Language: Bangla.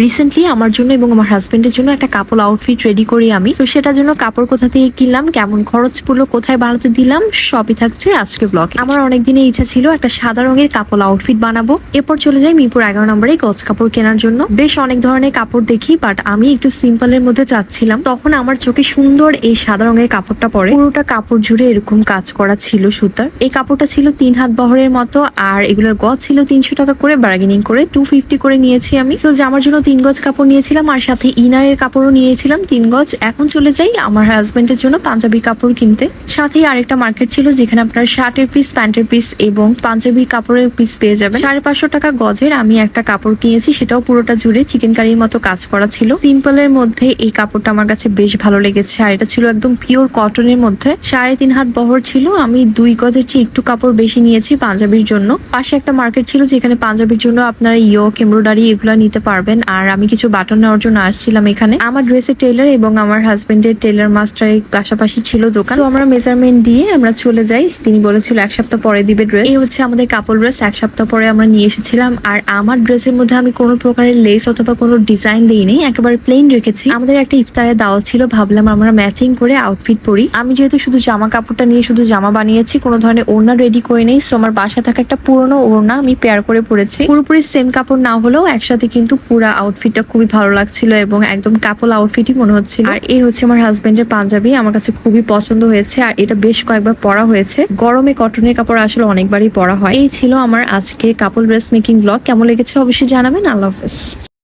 রিসেন্টলি আমার জন্য এবং আমার হাজবেন্ডের জন্য একটা কাপল আউটফিট রেডি করি আমি। তো সেটার জন্য কাপড় কোথা থেকে কিনলাম, কেমন খরচ পড়লো, কোথায় বানাতে দিলাম, সবই থাকছে আজকে ব্লগে। আমার অনেক দিনের ইচ্ছা ছিল একটা সাদা রঙের কাপল আউটফিট বানাবো। এরপর চলে যাই মিরপুর 11 নম্বরে গজ কাপড় কেনার জন্য। বেশ অনেক ধরনের কাপড় দেখি, বাট আমি একটু সিম্পলের মধ্যে চাচ্ছিলাম। তখন আমার চোখে সুন্দর এই সাদা রঙের কাপড়টা পরে, পুরোটা কাপড় জুড়ে এরকম কাজ করা ছিল সুতার। এই কাপড়টা ছিল 3 হাত বহরের মতো, আর এগুলোর গজ ছিল 300 টাকা করে, বার্গেনিং করে 250 করে নিয়েছি আমি। তো জামার জন্য 3 গজ কাপড় নিয়েছিলাম, আর সাথে ইনারের কাপড়ও নিয়েছিলাম 3 গজ। এখন চলে যাই আমার হাজবেন্ডের জন্য পাঞ্জাবি কাপড় কিনতে। সাথেই আরেকটা মার্কেট ছিল যেখানে আপনার শার্টের পিস, প্যান্টের পিস এবং পাঞ্জাবি কাপড়ের পিস পেয়ে যাবেন। 550 টাকা গজের আমি একটা কাপড় কিনেছি, সেটাও পুরোটা জুড়ে চিকেন কারির মতো কাজ করা ছিল। সিম্পলের মধ্যে এই কাপড়টা আমার কাছে বেশ ভালো লেগেছে, আর এটা ছিল একদম পিওর কটনের মধ্যে। 3.5 হাত বহর ছিল। আমি 2 গজের চেয়ে একটু কাপড় বেশি নিয়েছি পাঞ্জাবির জন্য। পাশে একটা মার্কেট ছিল যেখানে পাঞ্জাবির জন্য আপনারা ইয়োক, এমব্রয়ডারি এগুলো নিতে পারবেন। আর আমি কিছু বাটন নেওয়ার জন্য আসছিলাম এখানে। আমার ড্রেসের টেলার এবং আমার হাজবেন্ডের টেলার মাস্টার পাশাপাশি ছিল দোকান। তো আমরা মেজারমেন্ট দিয়ে আমরা চলে যাই। তিনি বলেছিল 1 সপ্তাহ পরে দিবে ড্রেস। এই হচ্ছে আমাদের কাপড় ড্রেস। 1 সপ্তাহ পরে আমরা নিয়ে এসেছিলাম। আর আমার ড্রেসের মধ্যে আমি কোনো প্রকারের লেস অথবা কোনো ডিজাইন দিইনি, একেবারে প্লেন রেখেছি। আমাদের একটা ইফতারের দাওয়াত ছিল, ভাবলাম আমরা ম্যাচিং করে আউটফিট পরি। আমি যেহেতু শুধু জামা কাপড়টা নিয়ে শুধু জামা বানিয়েছি, কোনো ধরনের ওড়না রেডি করে নেই। সো আমার বাসা থাকা একটা পুরনো ওড়না আমি পেয়ার করে পরেছি। পুরোপুরি সেম কাপড় না হলেও একসাথে কিন্তু পুরো আউটফিটটা খুবই ভালো লাগছিল এবং একদম কাপল আউটফিটই মনে হচ্ছিল। আর এই হচ্ছে আমার হাজবেন্ডের পাঞ্জাবি, আমার কাছে খুবই পছন্দ হয়েছে। আর এটা বেশ কয়েকবার পরা হয়েছে। গরমে কটনের কাপড় আসলে অনেকবারই পরা হয়। এই ছিল আমার আজকে কাপল ড্রেস মেকিং ব্লগ। কেমন লেগেছে অবশ্যই জানাবেন। আল্লাহ হাফেজ।